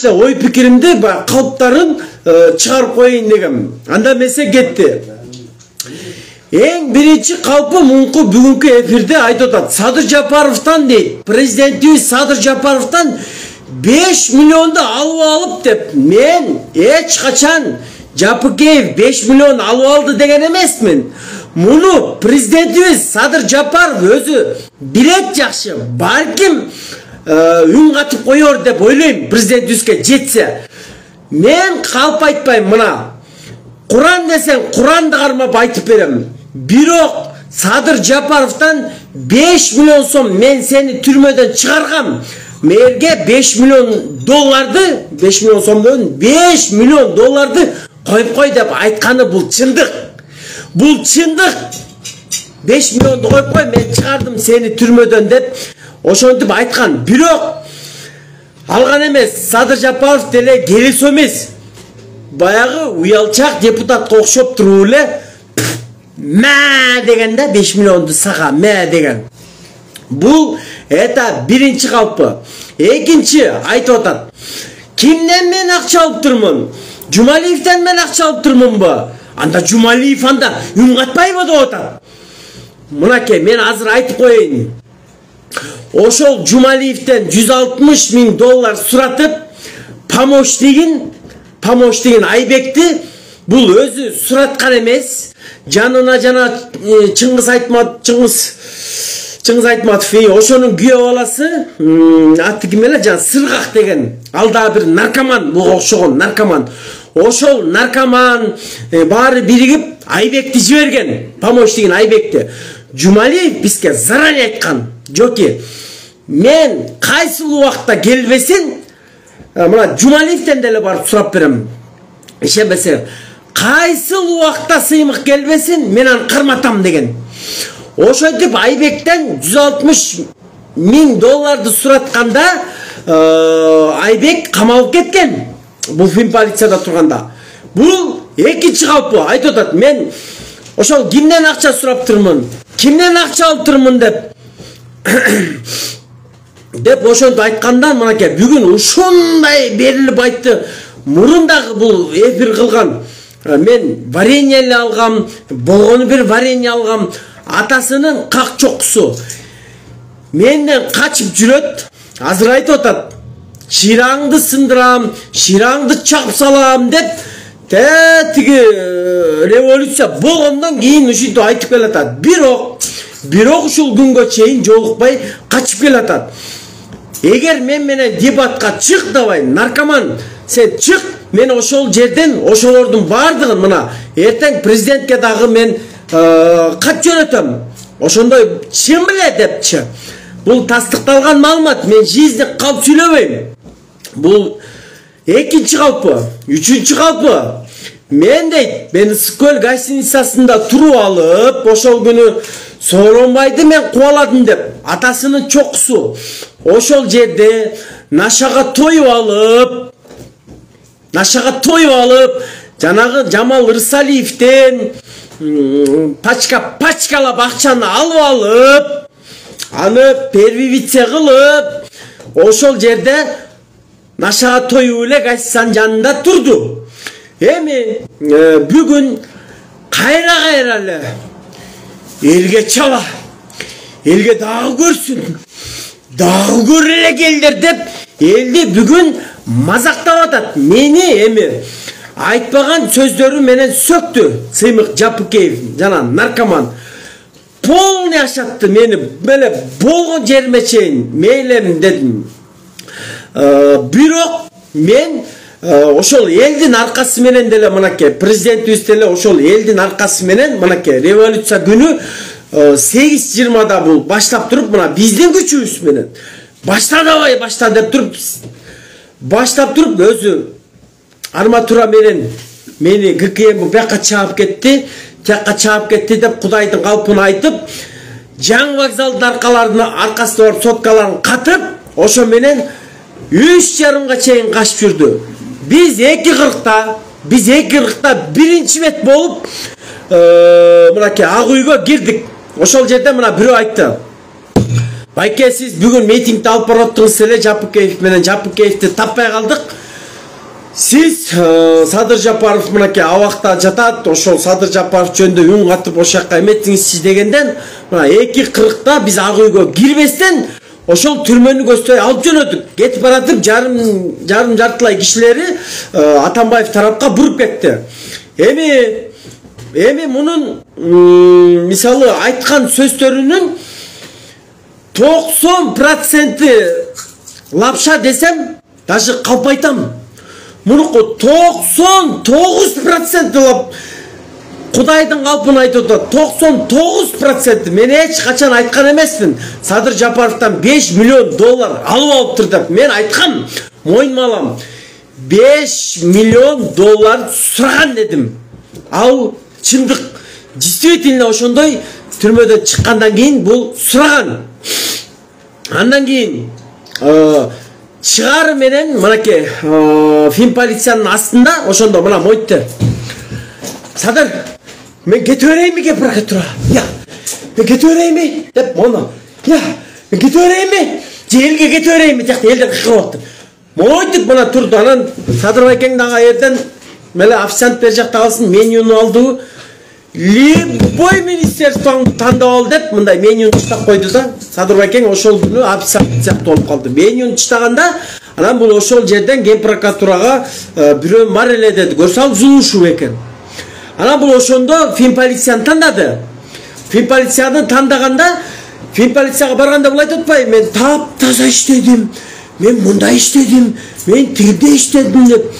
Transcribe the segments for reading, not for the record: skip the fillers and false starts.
эле ой пикиримди калыптарын чыгарып коеюн дегем. Анда месе кетти. Эң биринчи калпы мунку бүгүнкү эфирде айтып атат. Садыр Жапаровтан дейт, президентибиз Садыр Жапаровтан 5 миллионду алып деп. Мен эч качан Жапыкеев 5 миллион алып алды деген эмесмин. Муну президентибиз Садыр Жапаров өзү билет жакшы. Балким үн катып коёр деп ойлойм президентибизге жетсе. Мен калп айтпайм мына. Куран десең Куранды кармап айтып берем. Бирок Садыр Жапаровтан 5 миллион сом мен сени түрмөдөн чыгаргам. Мэрге 5 миллион долларды, 5 миллион сомдон 5 миллион долларды коюп кой деп айтканы бул чындык. Бул чындык. 5 миллионду коюп кой, мен чыгардым сени түрмөдөн деп ошентип айткан. Бирок алган эмес. Садыр Жапаров деле келиso эмес. Баягы уялчак депутатка окшоп туруп эле мә дегенде 5 миллионду сага мә деген. Бул это биринчи калпы. Экинчи айтып атат. Кимден мен акча алып турмун? Жумалиевден мен акча алып турмунбу? Анда Жумалиев анда үн катпайбы деп атат. Мынакей мен азыр айтып коеюн. Ошол Жумалиевден 160 000 доллар суратып, помощнигин Айбекти бул өзү сураткан эмес. Жанына жана Чыңгыз Айтматов ошонун күйөө баласы аты ким эле жана Сыргак деген алда бир наркоман буга окшогон наркоман. Ошол наркоман баары биригип Айбекти жиберген, помощнигин Айбекти. Жумалиев бизге заранее айткан. Жоки, мен кайсыл убакта келбесин, мына Жумалиевден деле барып сурап берем. Ишенбесең, кайсыл убакта сыймык келбесин, мен аны карматам деген. Ошентип Айбектен 160 000 долларды суратканда Айбек камалып кеткен. Бул фильм полицияда турганда. Бул экинчи калпы. Айтып атат, мен ошол кимден акча сурап турмун, кимден акча алып турмун деп ошентип айткандан мынакей бүгүн ушундай берилип айтты. Мурун дагы бул эфир кылган. Мен варенье алгам, болгону бир варенье алгам. Атасынын как чокусу менден качып жүрөт. Азыр айтып атат. Шираңды сындырам, шираңды чагып салам деп тиги революция болгондон кийин ушинтип айтып келатат. Бирок ушул күнгө чейин жолукпай качып келатат. Эгер мен менен дебатка чык давай, наркоман, сен чык, мен ошол жерден ошолордун бардыгын мына эртең президентке дагы мен кат жөнөтөм. Ошондой чын беле депчи. Бул тастыкталган маалымат, мен жизни калп сүйлөбөйм. Бул экинчи калпы. Үчүнчү калпы. Мен дейт, мен Ысык-Көл гостиницасында туруп алып, ошол күнү Сооронбайды мен кубаладым деп, атасынын чокусу ошол жерде нашага тоюп алып, жанагы Жамал Рысалиевден пачкалап акчаны алып, аны первивице кылып, ошол жерде нашага тоюп эле гостиницанын жанында турду. Эми бүгүн кайра эле элге чала, элге дагы көрсүн, дагы көрө эле келдер деп элди бүгүн мазактап атат. Мени эми айтпаган сөздөрү менен сөктү Сыймык Жапыкеев жана наркоман. Полный ашатты мени, беле болгон жериме чейин мейлем дедим. Бирок мен ошол элдин аркасы менен деле мынакей президентибиз деле ошол элдин аркасы менен мынакей революция күнү 8:20 бул баштап туруп, мына биздин күчүбүз менен башта деп туруп өзү арматура менен мени ГКМ бияка чаап кетти, тияка чаап кетти деп Кудайдын калпын айтып, жаңы вокзалдын аркасына барып соткаларын катып, ошо менен 3:30 чейин качып жүрдү. Biz 2:40'da birinci met bolup mınaki Ак үйгө girdik. Ошол жерде мына бирөө айтты. Байке, сиз бүгүн митингди алып бараттыңыз эле, Жапыкеев менен Жапыкеевди таппай калдык. Сиз Садыр Жапаров мынакей абакта жатат, ошол Садыр Жапаров жөнүндө үн катып ошол жака эметиңизчи дегенден мына 2:40-та биз ак үйгө кирбестен ошол түрмөнү көздөй алып жөнөдүк. Кетип баратып жарым жартылай кишилери Атамбаев тарапка буруп кетти. Эми мунун мисалы айткан сөздөрүнүн 90% лапша десем даже калп айтам. Мунуку 99% лап Кудайдын калпын айтып атат. 99% мен эч качан айткан эмесмин. Садыр Жапаровдон 5 миллион доллар алып алыптыр деп. Мен айткам, мойнума алам. 5 миллион доллар сураган дедим. Ал чындык. Действительно ошондой түрмөдөн чыккандан кийин бул сураган. Андан кийин чыгары менен мынакей Финполициянын астында ошондо мына мойтты. Садыр, мен кете берейинби прокуратура? Мен кете берейинби деп мону. Мен кете берейинби? Же элге кете берейинби? Тияк элдер кыйкырып атты. Мойтуп мына турду. Анан Садыр Байкең дагы эрден меле официант бер жакта калсын, менюну алды. Любой министерствоны тандап ал деп мындай менюну чыштап койду да. Садыр Байкең ошол күнү официант сыяктуу болуп калды. Менюну чыштаганда анан бул ошол жерден Ген прокуратурага бирөө бар эле деди. Көрсө ал Зулушев экен. Анан бул ошондо Финполицияны тандады. Финполицияны тандаганда Финполицияга барганда бул айтып атпайбы, мен таптаза иштедим, мен мындай иштедим, мен тигиде иштедим деп.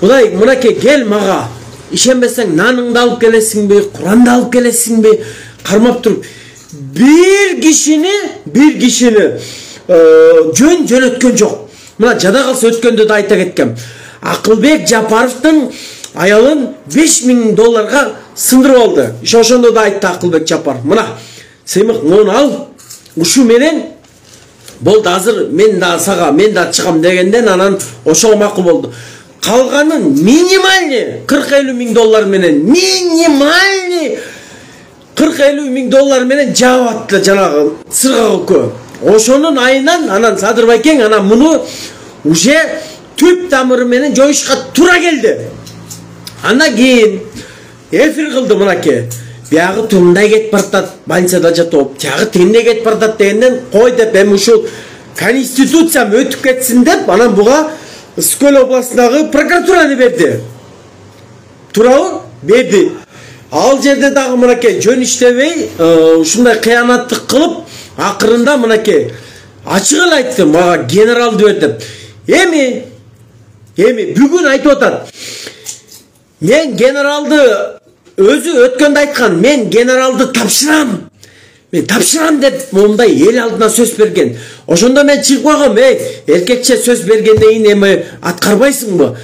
Кудай мынакей кел мага. Ишенбесең наныңды алып келесиңби, Куранды алып келесиңби? Кармап туруп бир кишини жөн жөнөткөн жок. Мына жада калса өткөндө да айта кеткем. Акылбек Жапаровдун аялын 5 000 долларга сындырып алды. Ошондо да айтты Акылбек Жапаров. Мына Сыймык мону ал. Ушу менен болду азыр мен да сага мен да чыгам дегенден анан ошол макул болду. Калганын минимальный 40-50 миң доллар менен минимальный 40-50 миң доллар менен жаап атты жанагы сырга көкө. Ошонун айынан анан Садыр Байкең анан муну уже түп тамыры менен жоюшка туура келди. Андан кийин эфир кылды мынакей. Биягы тумдай кетип баратат, больницада жатып, тягы теңде кетип баратат дегенден кой деп эми ушул конституциям өтүп кетсин деп анан буга Скөл областындагы прокуратураны берди. Туурабы? Берди. Ал жерде дагы мынакей жөн иштебей, ушундай кыянаттык кылып, акырында мынакей ачык эле айтты мага генералды бер деп. Эми бүгүн айтып атат. Мен генералды өзү өткөндө айткан, мен генералды тапшырам. Мен тапшырам деп момундай эл алдына сөз берген. Ошондо мен чыгып койгом, эркекче сөз бергенден кийин эми аткарбайсыңбы?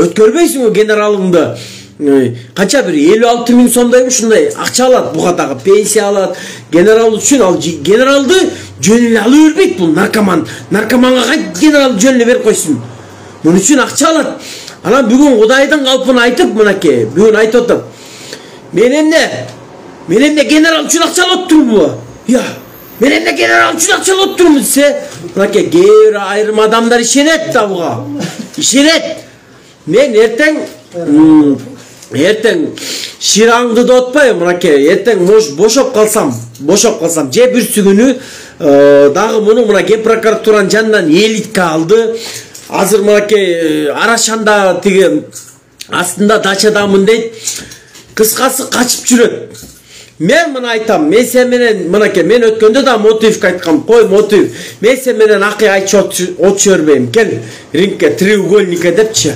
Өткөрбөйсүңбү генералыңды? Канча бир 56 миң сомдой ушундай акча алат, буга дагы пенсия алат. Генерал үчүн ал генералды жөн эле алып бербейт бул наркоман. Наркоманга кайт генерал жөн эле берип койсун. Мун үчүн акча алат. Анан бүгүн Кудайдын калпын айтып мынакей, бүгүн айтып атат. Мен эмне генерал үчүн акча алып турмунбу? Мен эмне генерал үчүн акча алып турмун десе, мынакей кээ айрым адамдар ишенет да буга. Ишенет. Мен эртең шираңды да отпайм, мынакей, эртең бошоп калсам, же бүрсү күнү дагы муну мына Ген прокуратуранын жанынан элитке алды. Азыр мынакей Арашанда тиги астында дачадамын дейт. Кыскасы качып жүрөт. Мен мына айтам, мен сен менен мынакей мен өткөндө да Мотивке айткам, кой Мотив, мен сен менен акый айтып отчу бербейм, кел рингке треугольникке депчи.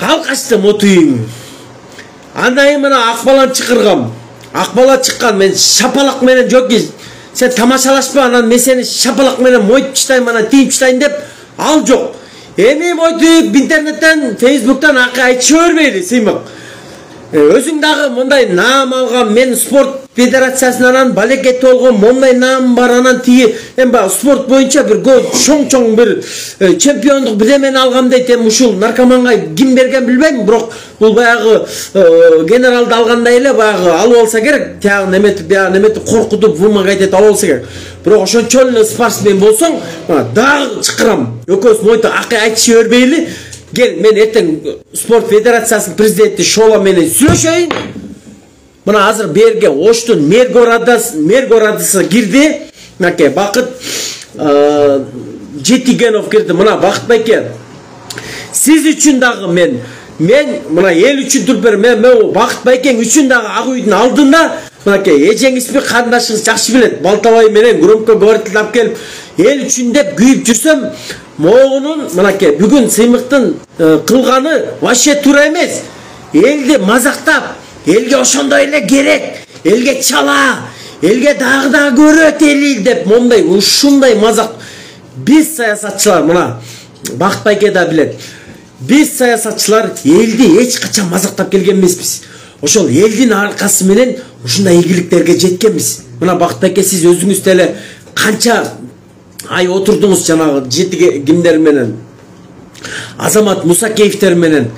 Калкачты Мотивиң. Андан кийин мына Акбаланы чакыргам. Акбала чыккан, мен шапалак менен жоки, сен тамашалашпа, анан мен сени шапалак менен мойтуп таштайм, анан тийип таштайм деп ал жок. Эми Мотив интернеттен, Фейсбуктан акый айтып бербейли, Сыймык. Өзүң дагы мындай наам алган, мен спорт федерациясынан балекет болгон, мондай наам бар, анан тиги эми спорт боюнча бир чоң бир чемпиондук бирдемени алгам дейт. Эми ушул наркоманга ким берген билбейм, бирок бул баягы генералды алгандай эле баягы алып алса керек, тягы неметип, баягы неметип коркутуп вымага айтет алып алса керек. Бирок ошончол эле спортсмен болсоң, дагы чакырам. Экөөбүз мойто акый айтышы бербейли. Gel men erten sport federatsiyasынын президенти Шола менен сүйлөшөйүн. Мына азыр берге Оштун Мергорадысы кирди. Мынакей Бакыт Жетигенов кирди. Мына Бакыт байке. Сиз үчүн дагы мен мына эл үчүн туруп бер, мен Бакыт байкең үчүн дагы ак үйдүн алдында мынакей эжеңизби карындашыңыз жакшы билет. Балтабай менен громкоговоритель алып келип эл үчүн деп күйүп жүрсөм, могунун мынакей бүгүн сыймыктын кылганы вообще туура эмес. Элди мазактап, элге ошондой эле керек, элге чала, элге дагы көрөт эл деп мондай ушундай мазак. Биз саясатчылар, мына Бакыт байке да билет. Биз саясатчылар элди эч качан мазактап келген эмеспиз. Ошол элдин аркасы менен ушундай ийгиликтерге жеткенбиз. Мына Бакыт байке, сиз өзүңүз деле канча ай отурдуңуз жанагы жетиге кимдер менен, Азамат Мусакеевтер менен,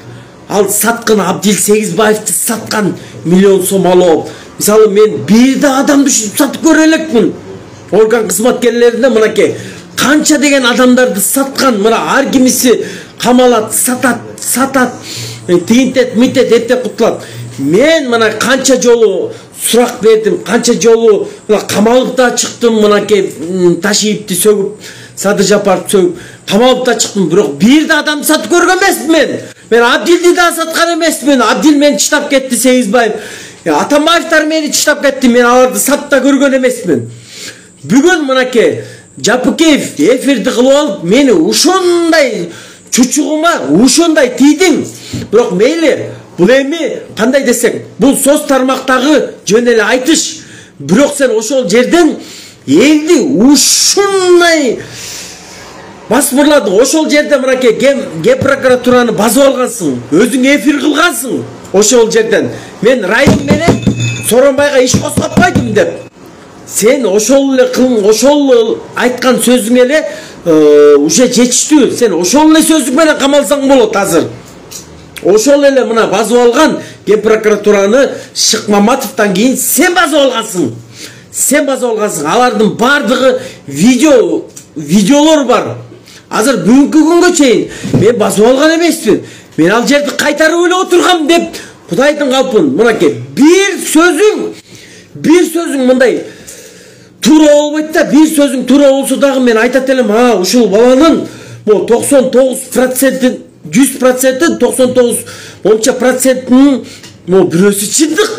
ал саткан Абдил Сегизбаевди саткан миллион сом алып. Мисалы мен бир да адамды сатып көрө элекмин. Орган кызматкерлерине мынакей канча деген адамдарды саткан, мына ар кимиси камалат, сатат, тигинтет, митет, эптеп кутулат. Мен мына канча жолу сурак бердим, канча жолу камалып да чыктым, мынакей Ташиевди сөгүп, Садыр Жапаровду сөгүп, камалып да чыктым, бирок бир да адам сатып көргөн эмесмин. Мен Абдилди да саткан эмесмин. Абдил мени чыштап кетти, Сегизбаев. Атамбаевтар мени чыштап кетти, мен аларды сатып да көргөн эмесмин. Бүгүн мынакей Жапыкеев эфирди кылып алып, мени ушундай чучугума ушундай тийдиң. Бирок мейли, бул эми кандай десек, бул соц тармактагы жөн эле айтыш. Бирок сен ошол жерден элди ушундай басмырладың. Ошол жерде мынакей Ге прокуратураны басып алгансың, өзүң эфир кылгансың. Ошол жерден мен Райым менен Сооронбайга иш козгоп койдум деп. Сен ошол эле ошол айткан сөзүң эле уже жетиштүү. Сен ошол эле сөзүң менен камалсаң болот азыр. Ошол эле мына басып алган Ге прокуратураны Шыкмаматовдон кийин сен басып алгансың. Сен басып алгансың. Алардын бардыгы видеолор бар. Азыр бүгүнкү күнгө чейин мен басып алган эмеспин. Мен ал жерди кайтарып эле отургам деп Кудайдын калпын. Мынакей бир сөзүң мындай туура болбойт да, бир сөзүң туура болсо дагы мен айтат элем, ушул баланын бул 99%, 100%, 99 монча процентинин бирөөсү чындык.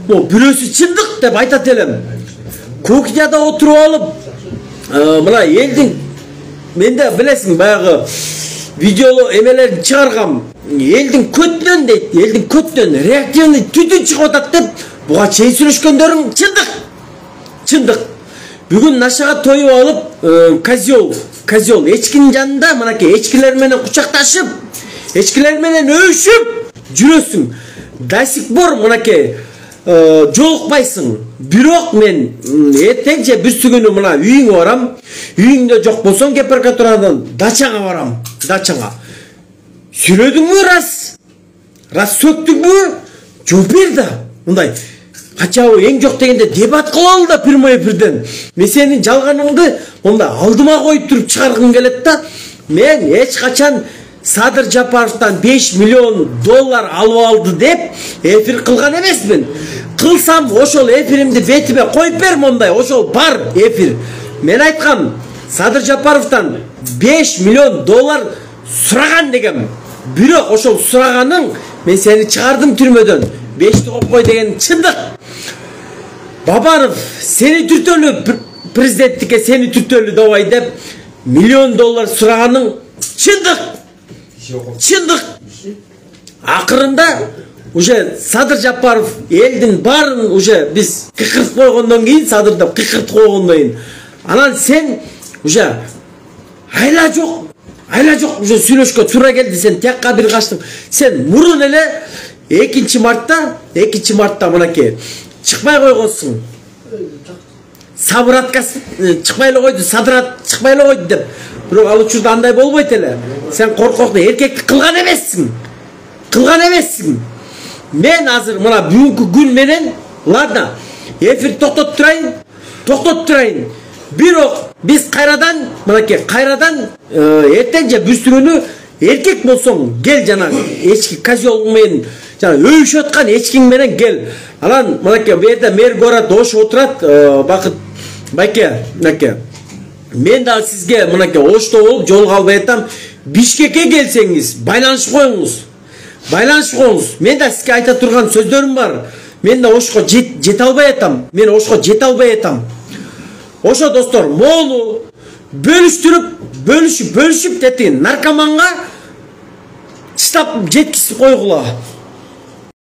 Бирөөсү чындык деп айтат элем. Кухняда отуруп алып, мына элдин менде билесиң баягы видео эмелерин чыгаргам. Элдин көтүнөн дейт, элдин көтүнөн реактивный түтүн чыгып атат деп буга чейин сүйлөшкөндөрүң чындык. Бүгүн Нашага тоюп алып, козел эчкинин жанында мынакей эчкилер менен кучакташып, эчкилер менен өбүшүп жүрөсүң. До сих пор мынакей жолукпайсың. Бирок мен эртең же бүрсү күнү мына үйүңө барам. Үйүңдө жок болсоң Ге прокуратурадан дачага барам. Дачага. Сүйлөдүңбү раз сөктүңбү? Жооп бер да. Мындай качабы эң жок дегенде дебат кылалы да прямой эфирден. Мен сенин жалганыңды монда алдыма коюп туруп чыгаргым келет да. Мен эч качан Садыр Жапаровдон 5 миллион доллар алып алды деп эфир кылган эмесмин. Кылсам ошол эфиримди бетиме коюп бер мондай. Ошол бар эфир. Мен айткам, Садыр Жапаровдон 5 миллион доллар сураган дегем. Бирок ошол сураганың мен сени чыгардым түрмөдөн. 5ти коюп кой деген чындык. Бабанов сени түртөлү, президенттикке сени түртөлү давай деп миллион доллар сураганың чындык. Акырында уже Садыр Жапаров элдин барын уже биз кыкыртып койгондон кийин, Садыр деп кыкыртып койгондон кийин, анан сен уже айла жок уже сүйлөшкө туура келди. Сен тиякка бир качтың. Сен мурун эле 2 мартта мынакей чыкпай койгонсуң. Сабыр отказ чыкпай эле койду, Садыр чыкпай эле койду деп. Бирок ал учурда андай болбойт эле. Сен коркокту эркектик кылган эмессиң. Мен азыр мына бүгүнкү күн менен ладно, эфир токтотуп турайын. Бирок биз кайрадан эртең же бүрсү күнү Эркек болсоң кел жана эчки козел менен жана өйшөп аткан эчкиң менен кел. Анан мынакей бу жерде мэр город Ош отурат, Бакыт байке, мынакей. Мен дагы сизге мынакей Ошто болуп жолуга албай атам. Бишкекке келсеңиз байланышып коюңуз. Байланышып коюңуз. Мен да сизге айта турган сөздөрүм бар. Мен да Ошко жете албай атам. Мен Ошко жете албай атам. Ошо достор, мону бөлүшүп детин наркоманга штаб жеткизип койгула.